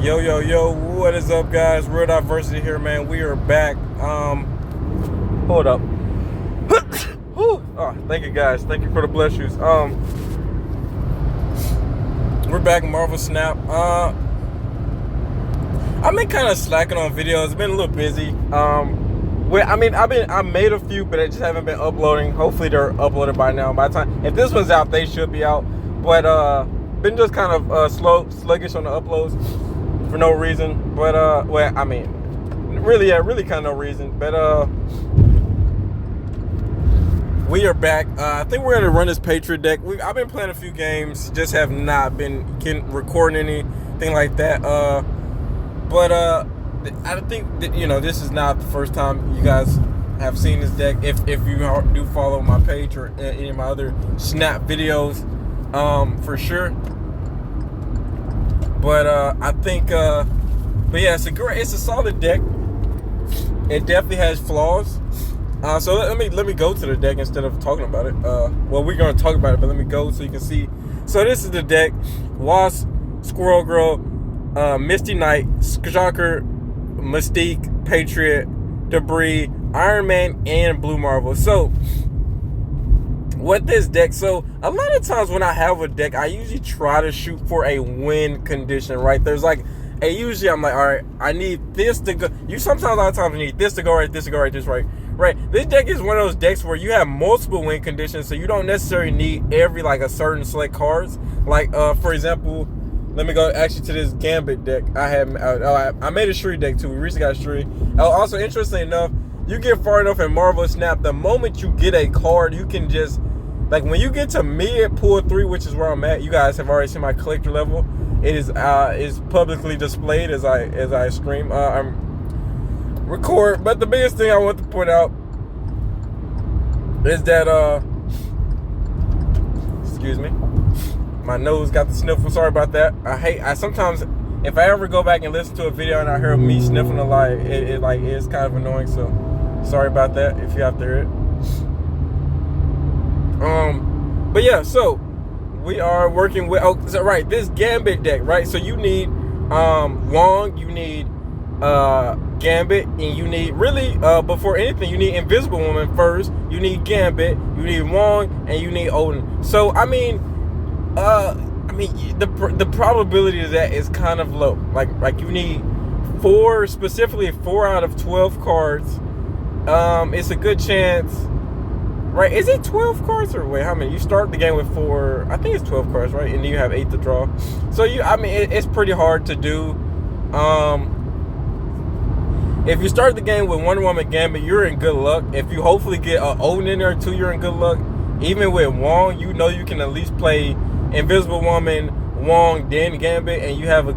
Yo, yo, yo, what is up, guys? Real Diversity here, man. We are back. Hold up. Oh, thank you, guys. Thank you for the bless yous. We're back in Marvel Snap. I've been kind of slacking on videos. It's been a little busy. I made a few, but I just haven't been uploading. Hopefully, they're uploaded by now. By the time, if this one's out, they should be out. But been just kind of sluggish on the uploads for no reason. But really kind of no reason. But we are back. I think we're gonna run this Patriot deck. I've been playing a few games, just have not been recording anything like that. But I think that this is not the first time you guys have seen this deck. If you do follow my page or any of my other Snap videos, for sure. But I think, but yeah, it's a solid deck. It definitely has flaws. So let me go to the deck instead of talking about it. Well, we're gonna talk about it, but let me go so you can see. So this is the deck: Wasp, Squirrel Girl, Misty Knight, Shocker, Mystique, Patriot, Debris, Iron Man, and Blue Marvel. So what this deck, so a lot of times when I have a deck, I usually try to shoot for a win condition, right? There's like usually I'm like, all right, I need this to go. A lot of times you need this to go right, this to go right, this right. This deck is one of those decks where you have multiple win conditions, so you don't necessarily need every a certain select cards. Like for example, let me go actually to this Gambit deck. I made a Shuri deck too. We recently got a Shuri. Also, interestingly enough, you get far enough in Marvel Snap, the moment you get a card, you can just when you get to mid pool 3, which is where I'm at. You guys have already seen my collector level. It is publicly displayed as I stream. I'm record, but the biggest thing I want to point out is that excuse me, my nose got the sniffle. Sorry about that. I sometimes, if I ever go back and listen to a video and I hear me sniffling a lot, it's kind of annoying. So sorry about that if you have to hear it. But yeah, so we are working with this Gambit deck, right? So you need Wong, you need Gambit, and you need really before anything, you need Invisible Woman first. You need Gambit, you need Wong, and you need Odin. So the probability of that is kind of low. Like you need specifically 4 out of 12 cards. It's a good chance, right? Is it 12 cards or wait? How many? You start the game with 4. I think it's 12 cards, right? And then you have 8 to draw. So it's pretty hard to do. If you start the game with Wonder Woman, Gambit, you're in good luck. If you hopefully get Odin in there too, you're in good luck. Even with Wong, you can at least play Invisible Woman, Wong, then Gambit, and you have a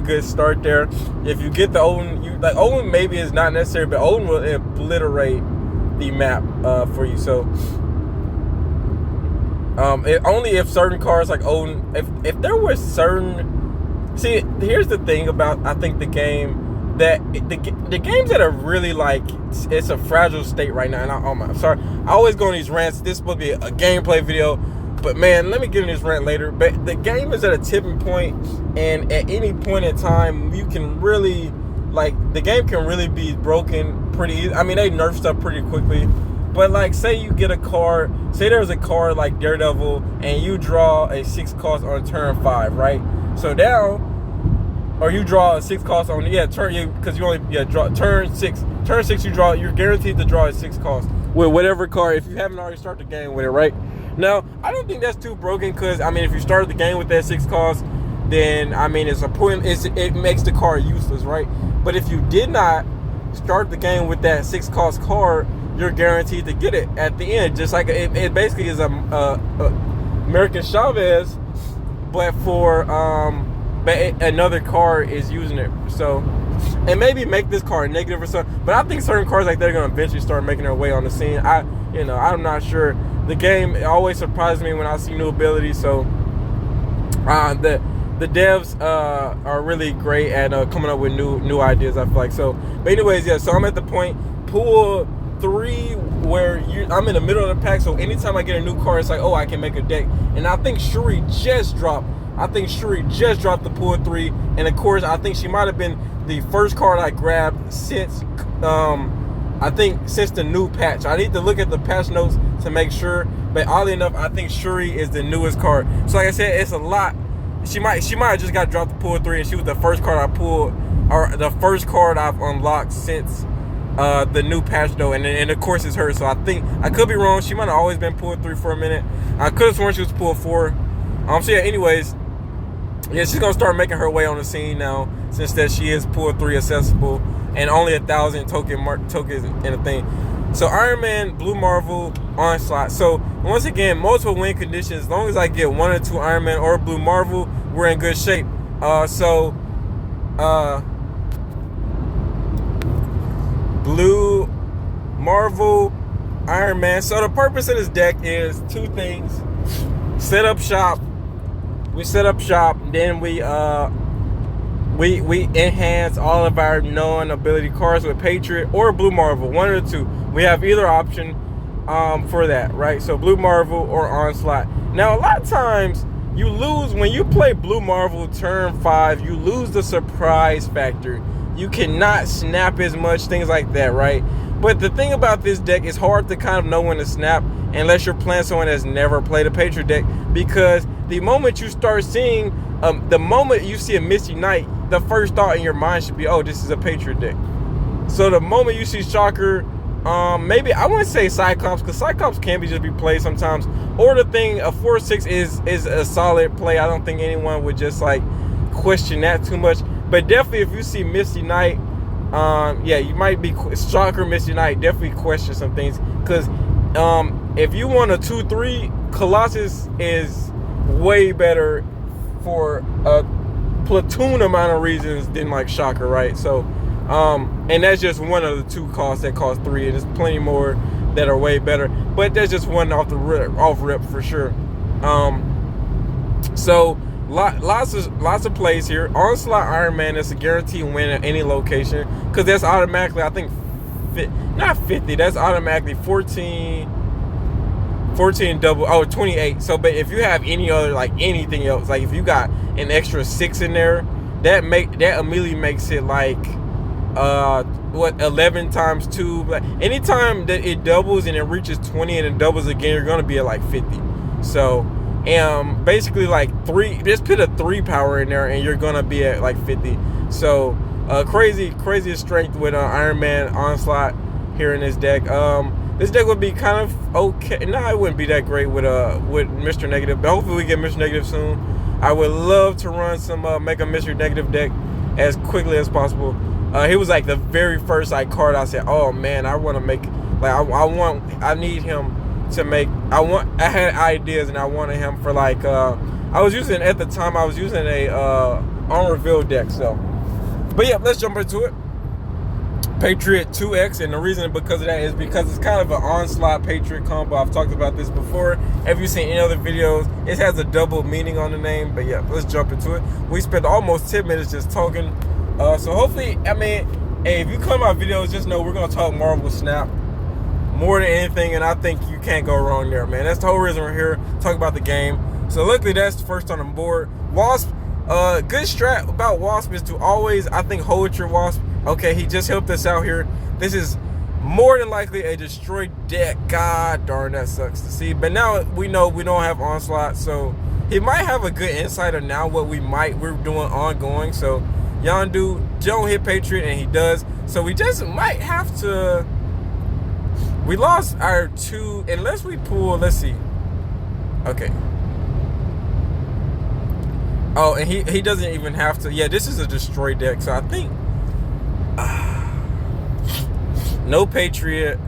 good start there. If you get the Odin, Odin maybe is not necessary, but Odin will obliterate the map for you. So only if certain cards like Odin, if there was certain. See, here's the thing about I think the game. That the games that are really it's a fragile state right now, and I'm sorry, I always go on these rants. This will be a gameplay video, but man, let me get in this rant later. But the game is at a tipping point, and at any point in time, you can really the game can really be broken pretty easy. I mean, they nerf stuff pretty quickly, but say you get a card, say there's a card like Daredevil, and you draw a 6 cost on turn 5, right? So now. Or you draw a 6 cost on turn 6 you draw, you're guaranteed to draw a 6 cost with whatever card if you haven't already started the game with it, right? Now I don't think that's too broken, because if you started the game with that 6 cost, then it's a point, it makes the card useless, right? But if you did not start the game with that 6 cost card, you're guaranteed to get it at the end, just like it basically is a American Chavez, but for but another card is using it. So, and maybe make this card negative or something. But I think certain cards like that are going to eventually start making their way on the scene. I'm not sure. The game always surprises me when I see new abilities. So, the devs are really great at coming up with new ideas, I feel like. So, but anyways, yeah. So I'm at the point pool 3 where I'm in the middle of the pack. So anytime I get a new card, it's like, oh, I can make a deck. And I think Shuri just dropped. I think Shuri just dropped the pull 3, and of course, I think she might have been the first card I grabbed since since the new patch. I need to look at the patch notes to make sure, but oddly enough, I think Shuri is the newest card. So like I said, it's a lot. She might have just got dropped the pull 3, and she was the first card I pulled, or the first card I've unlocked since the new patch though, and of course it's her. So I think I could be wrong. She might have always been pull 3 for a minute. I could have sworn she was pull 4. So yeah, anyways, yeah, she's gonna start making her way on the scene now, since that she is pull 3 accessible and only 1,000 tokens in a thing. So Iron Man, Blue Marvel, Onslaught. So once again, multiple win conditions. As long as I get 1 or 2 Iron Man or Blue Marvel, we're in good shape. Blue Marvel, Iron Man. So the purpose of this deck is 2 things: set up shop. We set up shop, then we enhance all of our known ability cards with Patriot or Blue Marvel, 1 or 2. We have either option for that, right? So Blue Marvel or Onslaught. Now a lot of times you lose when you play Blue Marvel turn 5. You lose the surprise factor. You cannot snap as much, things like that, right? But the thing about this deck is hard to kind of know when to snap unless you're playing someone that's never played a Patriot deck, because the moment you start seeing, the moment you see a Misty Knight, the first thought in your mind should be, oh, this is a Patriot deck. So the moment you see Shocker, maybe I wouldn't say Cyclops, because Cyclops can just be played sometimes. Or the thing, a 4/6 is a solid play. I don't think anyone would just like question that too much. But definitely, if you see Misty Knight, yeah, you might be Shocker, Misty Knight. Definitely question some things, because if you want a 2/3, Colossus is way better for a platoon amount of reasons than like Shocker, right? So, and that's just one of the 2 costs that cost 3, and there's plenty more that are way better. But that's just one off rip for sure. So lots of plays here. Onslaught Iron Man is a guaranteed win at any location, because that's automatically, I think, not 50. That's automatically 14 double, 28. So but if you have any other, like anything else, like if you got an extra 6 in there, that immediately makes it like 11 times 2. But anytime that it doubles and it reaches 20 and it doubles again, you're gonna be at like 50. So basically like 3, just put a 3 power in there and you're gonna be at like 50. So crazy strength with Iron Man Onslaught here in this deck. This deck would be kind of okay. No, it wouldn't be that great with Mr. Negative, but hopefully we get Mr. Negative soon. I would love to run some make a Mr. Negative deck as quickly as possible. He was like the very first like card I said, oh man, I want to make, like I need him to make. I had ideas and I wanted him for like I was using at the time I was using a on reveal deck. So, but yeah, let's jump into it. Patriot 2X, and the reason because of that is because it's kind of an Onslaught Patriot combo. I've talked about this before. If you've seen any other videos, it has a double meaning on the name. But yeah, let's jump into it. We spent almost 10 minutes just talking. So hopefully, I mean, hey, if you come to my videos, just know we're going to talk Marvel Snap more than anything, and I think you can't go wrong there, man. That's the whole reason we're here, talk about the game. So luckily, that's first on the board. Wasp, good strat about Wasp is to always, I think, hold your Wasp. Okay, he just helped us out here. This is more than likely a destroyed deck. God darn, that sucks to see. But now we know we don't have Onslaught, so he might have a good insight on now what we're doing ongoing. So Yondu don't hit Patriot, and he does. So we just might have to. We lost our 2 unless we pull. Let's see. Okay. Oh, and he doesn't even have to. Yeah, this is a destroy deck, so I think. No Patriot.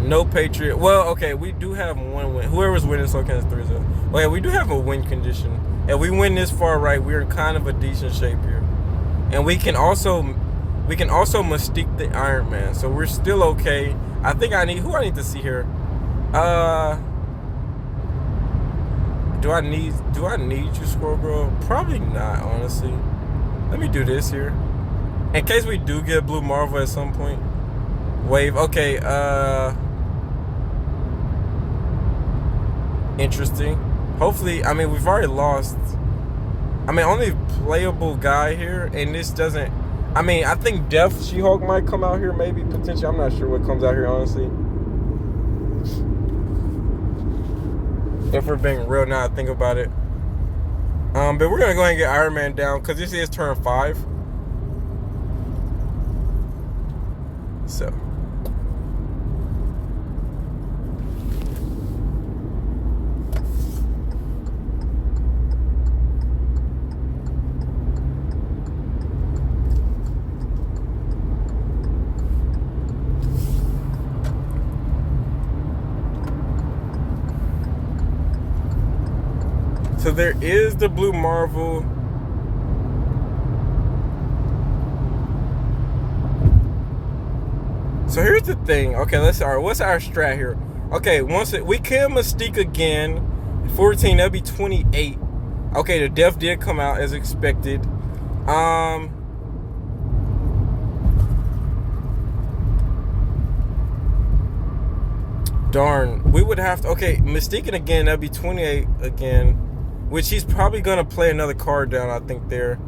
No Patriot. Well, okay, we do have 1 win. Whoever's winning so counts 3-0. Okay, we do have a win condition. And we win this far right, we're in kind of a decent shape here. And we can also mystique the Iron Man. So we're still okay. I think I need to see here. Do I need you, Squirrel Girl? Probably not, honestly. Let me do this here. In case we do get Blue Marvel at some point. Wave. Okay, interesting. Hopefully, I mean, we've already lost. I mean, only playable guy here, and this doesn't. I mean, I think Death She-Hulk might come out here, maybe potentially. I'm not sure what comes out here, honestly. If we're being real now, I think about it. But we're gonna go ahead and get Iron Man down because this is turn 5. So. So there is the Blue Marvel. So here's the thing. Okay, what's our strat here? Okay, we kill Mystique again, 14, that'd be 28. Okay, the death did come out as expected. Darn, we would have to. Okay, Mystique again, that'd be 28 again, which he's probably gonna play another card down, I think there.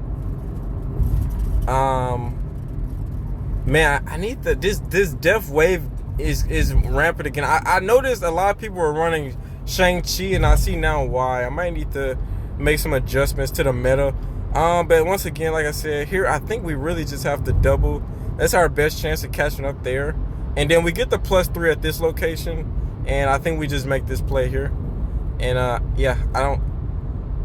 Man, I need this death wave is rampant again. I noticed a lot of people were running Shang-Chi, and I see now why. I might need to make some adjustments to the meta. But once again, like I said, here I think we really just have to double. That's our best chance of catching up there. And then we get the +3 at this location, and I think we just make this play here. And yeah,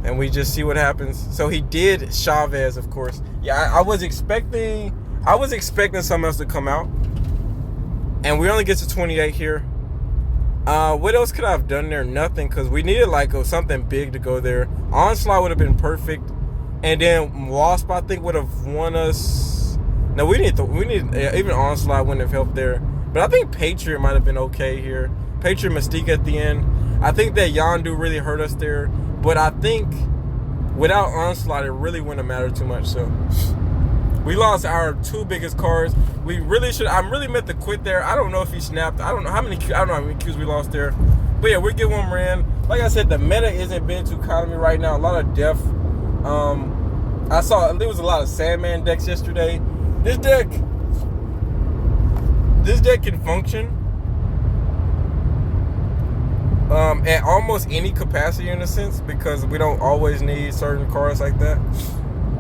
and we just see what happens. So he did Chavez, of course. Yeah, I was expecting something else to come out, and we only get to 28 here. What else could I have done there? Nothing, because we needed like something big to go there. Onslaught would have been perfect, and then Wasp I think would have won us. No, we need even Onslaught wouldn't have helped there. But I think Patriot might have been okay here. Patriot Mystique at the end. I think that Yondu really hurt us there. But I think without Onslaught, it really wouldn't have mattered too much. So we lost our 2 biggest cards. We really should. I'm really meant to quit there. I don't know if he snapped. I don't know how many Qs we lost there. But yeah, we get 1 ran. Like I said, the meta isn't being too kind to me right now. A lot of death. I saw there was a lot of Sandman decks yesterday. This deck can function at almost any capacity in a sense, because we don't always need certain cards like that.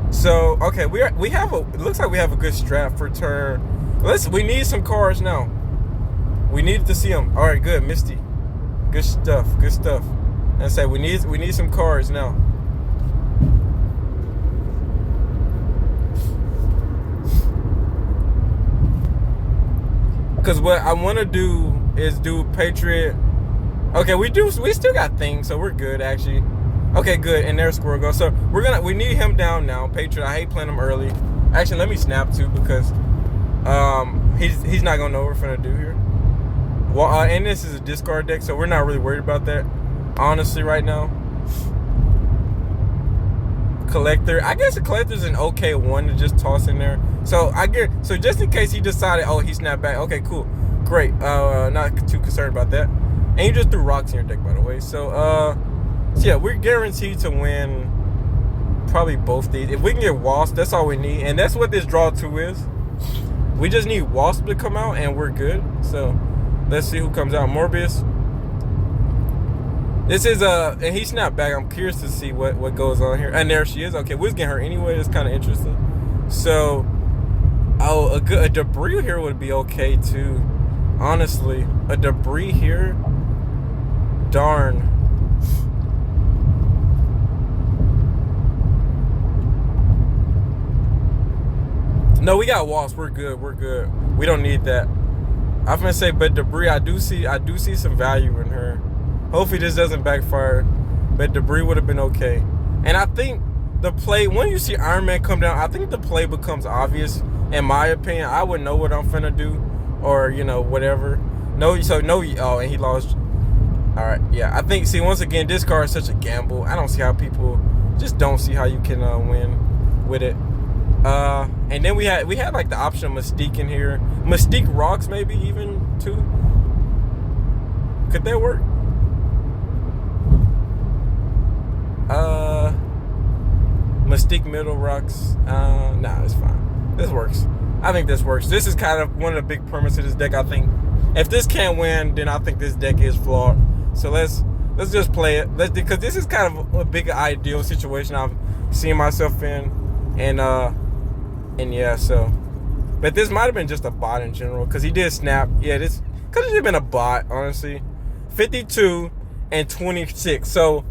So okay, we have it looks like we have a good strat for turn. We need some cards now. We needed to see them. All right, good, Misty, good stuff. And I say we need some cards now. Because what I want to do is do Patriot. Okay, we still got things, so we're good actually. Okay, good. And there's Squirrel. So we need him down now. Patriot. I hate playing him early. Actually, let me snap too, because he's not gonna know what we're gonna do here. Well, and this is a discard deck, so we're not really worried about that, honestly, right now. Collector. I guess a collector's an okay one to just toss in there. So just in case he decided, oh, he snapped back. Okay, cool, great. Not too concerned about that. And you just threw rocks in your deck, by the way. So yeah, we're guaranteed to win probably both these. If we can get Wasp, that's all we need, and that's what this draw 2 is. We just need Wasp to come out, and we're good. So let's see who comes out. Morbius. This is and he snapped back. I'm curious to see what goes on here. And there she is. Okay, we was getting her anyway. It's kind of interesting. So, a debris here would be okay too. Honestly, a debris here. Darn. No, we got Wasp. We're good. We don't need that. I'm gonna say, but debris. I do see some value in her. Hopefully this doesn't backfire, but debris would have been okay. And I think the play, when you see Iron Man come down, I think the play becomes obvious. In my opinion, I would know what I'm finna do, or whatever. Oh, and he lost. All right, yeah. I think. See, once again, this card is such a gamble. I don't see how people just don't see how you can win with it. And then we had like the option of Mystique in here. Mystique rocks maybe even too. Could that work? Mystique middle rocks. Nah, it's fine. This works. I think this works. This is kind of one of the big permits of this deck. I think if this can't win, then I think this deck is flawed. So let's just play it. Because this is kind of a big ideal situation I've seen myself in, and yeah. So, but this might have been just a bot in general because he did snap. Yeah, this could have been a bot, honestly. 52 and 26. So,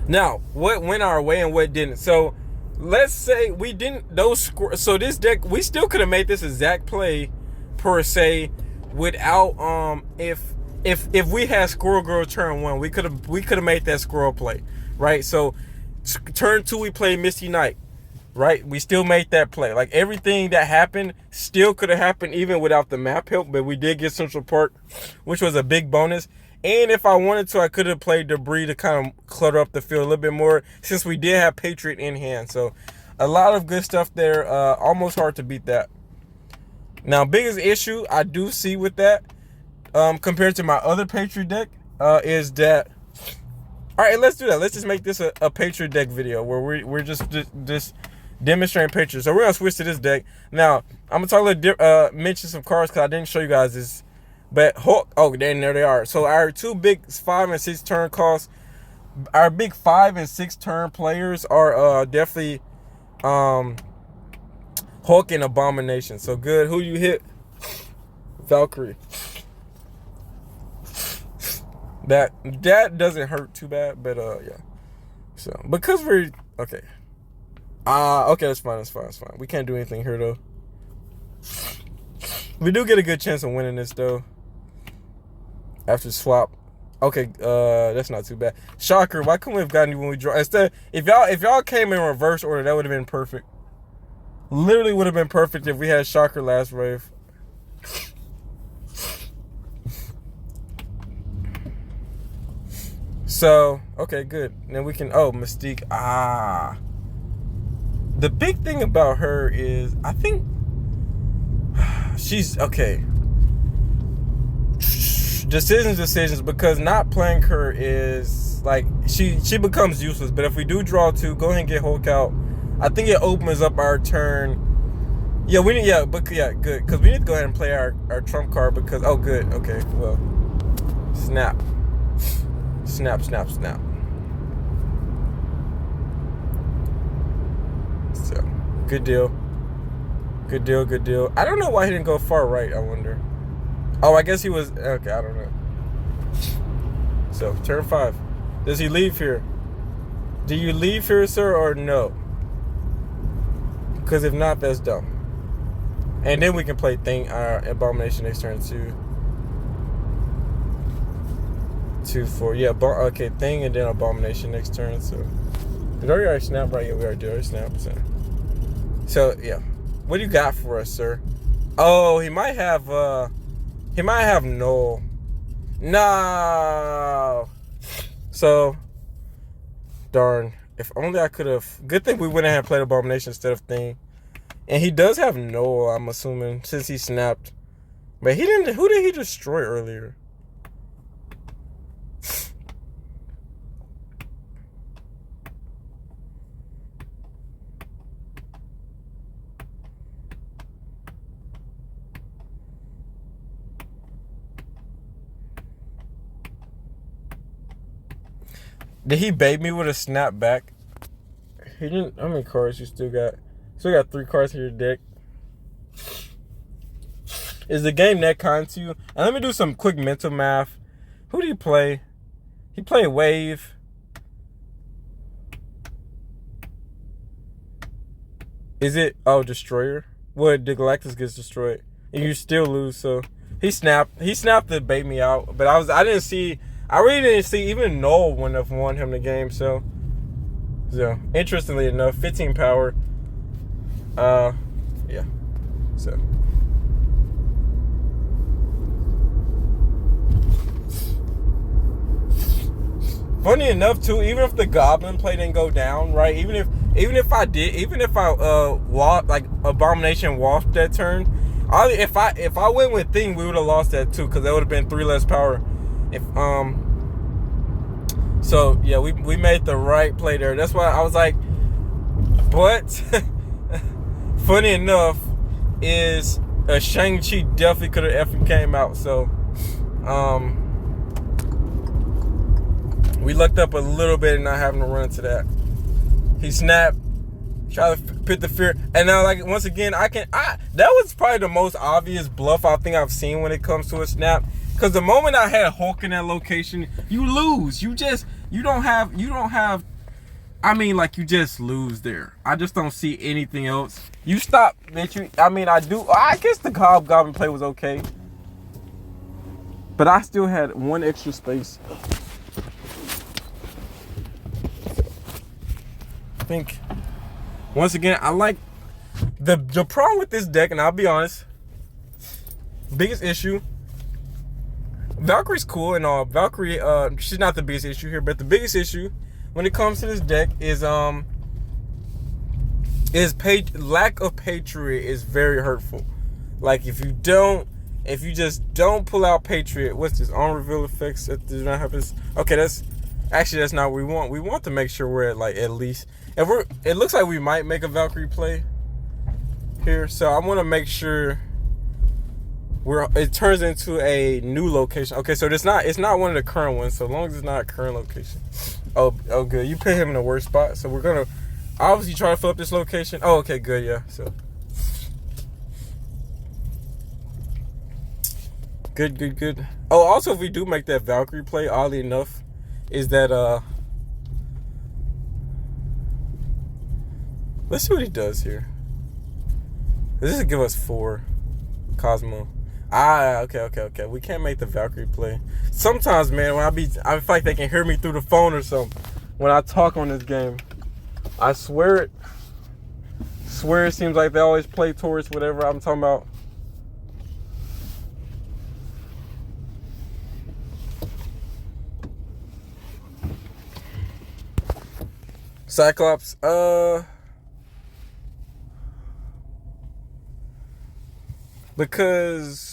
now what went our way and what didn't. So, let's say we didn't those score. So this deck, we still could have made this exact play per se without if we had Squirrel Girl turn 1, we could have made that squirrel play, right? So turn 2 we played Misty Knight, right? We still made that play. Like everything that happened still could have happened even without the map help, but we did get Central Park, which was a big bonus. And if I wanted to, I could have played Debris to kind of clutter up the field a little bit more since we did have Patriot in hand. So a lot of good stuff there. Almost hard to beat that. Now, biggest issue I do see with that compared to my other Patriot deck is that, all right, let's do that. Let's just make this a Patriot deck video where we're just demonstrating Patriot. So we're going to switch to this deck. Now, I'm going to talk mention some cards because I didn't show you guys this. But Hulk, oh, then there they are. So our two big 5 and 6 turn costs, our big 5 and 6 turn players are definitely Hulk and Abomination. So good. Who you hit? Valkyrie. That doesn't hurt too bad, but yeah. So because we're okay. Okay, that's fine. We can't do anything here though. We do get a good chance of winning this though. After swap. Okay, that's not too bad. Shocker, why couldn't we have gotten you when we draw? Instead, if y'all came in reverse order, that would have been perfect. Literally would have been perfect if we had Shocker last wave. So, okay, good. Then we can, Mystique. The big thing about her is, I think she's, okay. Decisions, because not playing her is, like, she becomes useless. But if we do draw 2, go ahead and get Hulk out. I think it opens up our turn. Yeah, good. Because we need to go ahead and play our trump card because, oh, good. Okay, well, snap. So, good deal. I don't know why he didn't go far right, I wonder. Oh, I guess he was, okay, I don't know. So, turn 5. Does he leave here? Do you leave here, sir, or no? Because if not, that's dumb. And then we can play Abomination next turn, 2, 4. Yeah, okay, Thing and then Abomination next turn, so. Did I already snap? Right, yeah, we already snapped, so, yeah. What do you got for us, sir? Oh, he might have Null. No. So, darn. If only I could have. Good thing we went ahead and played Abomination instead of Thing. And he does have Null, I'm assuming, since he snapped. But he didn't. Who did he destroy earlier? Did he bait me with a snap back? He didn't. How many cards you still got? Still got 3 cards in your deck. Is the game that kind to you? And let me do some quick mental math. Who do you play? He played Wave. Is it? Oh, Destroyer. Well, the Galactus gets destroyed, and you still lose. So he snapped. He snapped to bait me out. But I didn't see. I really didn't see even Null wouldn't have won him the game. So interestingly enough, 15 power. Yeah. So. Funny enough, too, even if the Goblin play didn't go down, right? Even if Abomination washed that turn, if I went with Thing, we would have lost that too, because that would have been 3 less power. So yeah, we made the right play there. That's why I was like, but funny enough is Shang-Chi definitely could have effing came out. So we lucked up a little bit and not having to run into that. He snapped, try to put the fear, and now like once again that was probably the most obvious bluff I think I've seen when it comes to a snap. Because the moment I had Hulk in that location, you lose. You don't have. I mean, like, you just lose there. I just don't see anything else. You stop, bitch. I guess the Hobgoblin play was okay. But I still had one extra space. I think, once again, I like the problem with this deck, and I'll be honest, biggest issue, Valkyrie's cool and all. Valkyrie, she's not the biggest issue here, but the biggest issue when it comes to this deck is lack of Patriot is very hurtful. Like if you just don't pull out Patriot, what's this? On reveal effects that does not have this. Okay, that's not what we want. We want to make sure we're at least it looks like we might make a Valkyrie play here. So I want to make sure it turns into a new location. Okay, so it's not one of the current ones, so long as it's not a current location. Oh good. You put him in the worst spot. So we're gonna obviously try to fill up this location. Oh, okay, good, yeah. So good. Oh, also if we do make that Valkyrie play, oddly enough, is that let's see what he does here. This will give us 4 Cosmo. Okay. We can't make the Valkyrie play. Sometimes, man, when I feel like they can hear me through the phone or something when I talk on this game. I swear it seems like they always play towards whatever I'm talking about. Cyclops, because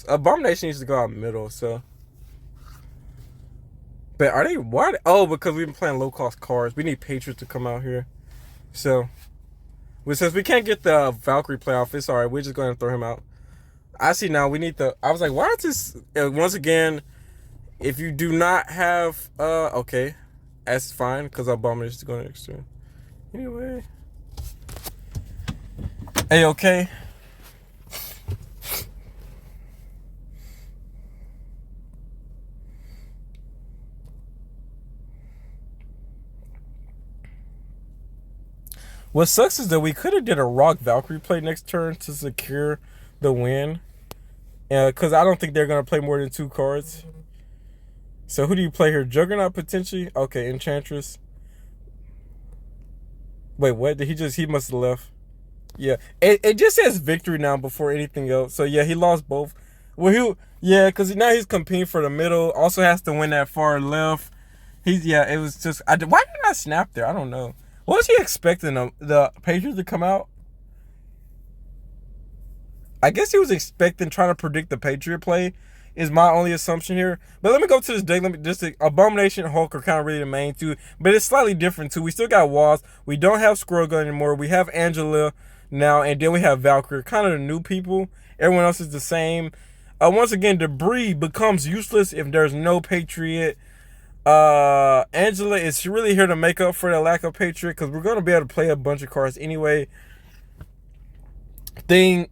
Abomination needs to go out middle, so. But why? Oh, because we've been playing low cost cards. We need Patriot to come out here. So, since we can't get the Valkyrie playoff, it's alright. We're just going to throw him out. I see now. We need I was like, why is this? Once again, if you do not have, okay, that's fine because Abomination is going next turn. Anyway, hey, okay. What sucks is that we could have did a Rock Valkyrie play next turn to secure the win. Because I don't think they're going to play more than 2 cards. So who do you play here? Juggernaut potentially? Okay, Enchantress. Wait, what? He must have left. Yeah. It just says victory now before anything else. So yeah, he lost both. Well, because now he's competing for the middle. Also has to win that far left. It was just... why didn't I snap there? I don't know. What was he expecting the Patriots to come out? I guess he was trying to predict the Patriot play, is my only assumption here. But let me go to this deck. Abomination and Hulk are kind of really the main two, but it's slightly different too. We still got Wasp. We don't have Squirrel Gun anymore. We have Angela now, and then we have Valkyrie. Kind of the new people. Everyone else is the same. Once again, Debris becomes useless if there's no Patriot. Angela is really here to make up for the lack of Patriot because we're going to be able to play a bunch of cards anyway.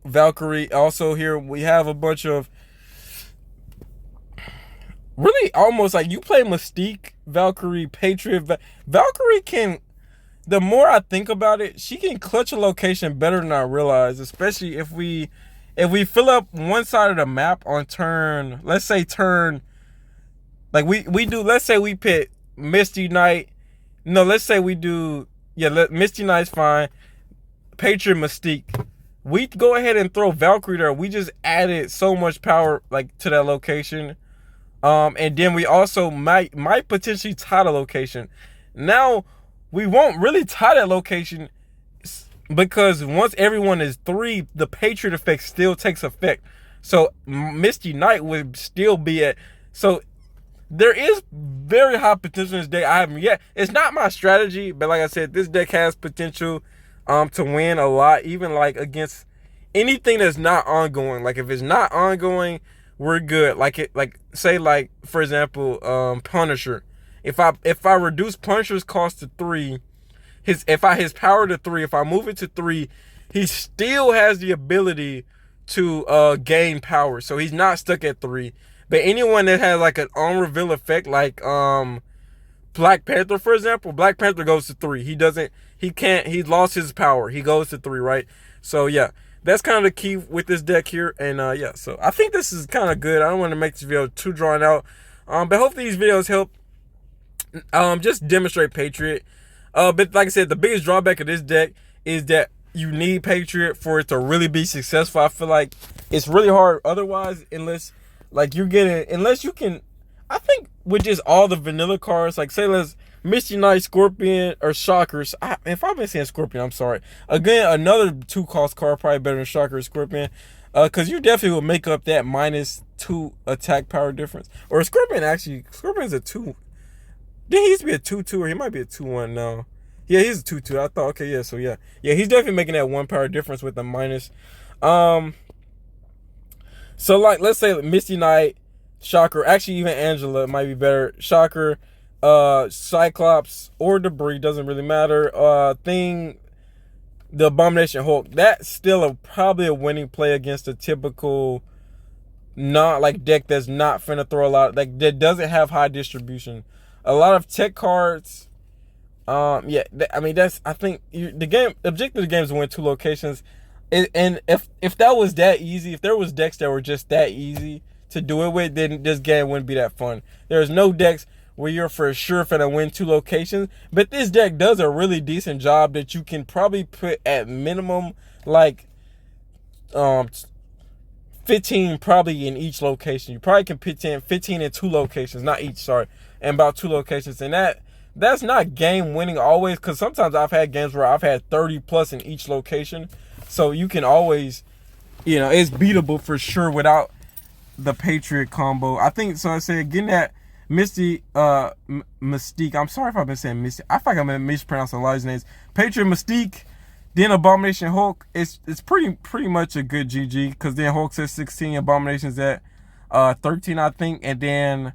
Valkyrie also here. We have a bunch of really almost like you play Mystique, Valkyrie, Patriot. Valkyrie can, the more I think about it, she can clutch a location better than I realize, especially if we fill up one side of the map on turn, let's say turn, like we do, let's say we pick Misty Knight. No, let's say we do, Misty Knight's fine. Patriot, Mystique. We go ahead and throw Valkyrie there. We just added so much power to that location. And then we also might potentially tie the location. Now, we won't really tie that location because once everyone is 3, the Patriot effect still takes effect. So Misty Knight would still be at, so there is very high potential in this deck. I haven't yet. It's not my strategy, but like I said, this deck has potential to win a lot, even like against anything that's not ongoing. Like if it's not ongoing, we're good. Say for example, Punisher. If I reduce Punisher's cost to 3, his power to 3, if I move it to 3, he still has the ability to gain power. So he's not stuck at 3. But anyone that has like an on reveal effect, like Black Panther, for example, Black Panther goes to 3. He's lost his power. He goes to 3, right? So yeah, that's kind of the key with this deck here. And yeah, so I think this is kind of good. I don't want to make this video too drawn out. But hopefully these videos help just demonstrate Patriot. But like I said, the biggest drawback of this deck is that you need Patriot for it to really be successful. I feel like it's really hard otherwise, unless you can, I think with just all the vanilla cards, like say let's Misty Knight, Scorpion, or Shockers. If I've been saying Scorpion, I'm sorry. Again, another 2-cost card, probably better than Shocker or Scorpion. Because you definitely will make up that -2 attack power difference. Or Scorpion's a 2. Then he used to be a 2-2, or he might be a 2-1 now. Yeah, he's a 2-2. I thought, okay, yeah, so yeah. Yeah, he's definitely making that 1 power difference with the minus. So like, let's say Misty Knight, Shocker, actually even Angela might be better. Shocker, Cyclops, or Debris, doesn't really matter. The Abomination Hulk, that's still probably a winning play against a typical deck that's not finna throw a lot, like that doesn't have high distribution. A lot of tech cards. Yeah, I think the objective of the game is to win 2 locations. And if that was that easy, if there was decks that were just that easy to do it with, then this game wouldn't be that fun. There's no decks where you're for sure finna win 2 locations, but this deck does a really decent job that you can probably put at minimum like 15 probably in each location. You probably can put 15 in 2 locations, not each, sorry, and about 2 locations. And that's not game winning always, because sometimes I've had games where I've had 30 plus in each location. So you can always, it's beatable for sure without the Patriot combo. I think, so I said, getting that Mystique, I'm sorry if I've been saying Mystique. I think I'm mispronouncing a lot of these names. Patriot, Mystique, then Abomination Hulk. It's pretty much a good GG, because then Hulk's at 16, Abomination's at 13, I think. And then,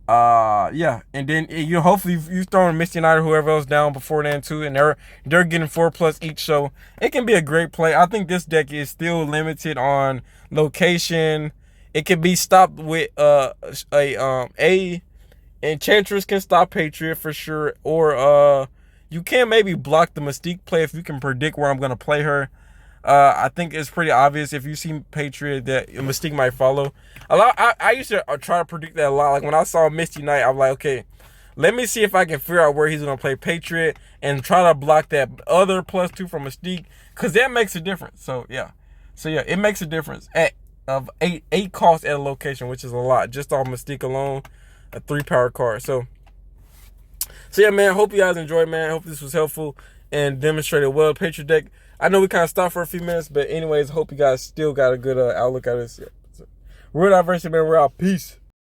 yeah, and then hopefully you throwing Misty Knight or whoever else down before then too, and they're getting 4+ each, so it can be a great play. I think this deck is still limited on location. It can be stopped with Enchantress can stop Patriot for sure, or you can maybe block the Mystique play if you can predict where I'm gonna play her. I think it's pretty obvious if you see Patriot that Mystique might follow. I used to try to predict that a lot. Like when I saw Misty Knight, I'm like, okay, let me see if I can figure out where he's gonna play Patriot and try to block that other +2 from Mystique, because that makes a difference. So yeah, it makes a difference of 8 costs at a location, which is a lot just off Mystique alone, a 3 power card. So yeah, man. Hope you guys enjoyed, man. Hope this was helpful and demonstrated well. Patriot deck. I know we kind of stopped for a few minutes, but anyways, hope you guys still got a good outlook at this. Yeah. So, we're diversity, man. We're out. Peace.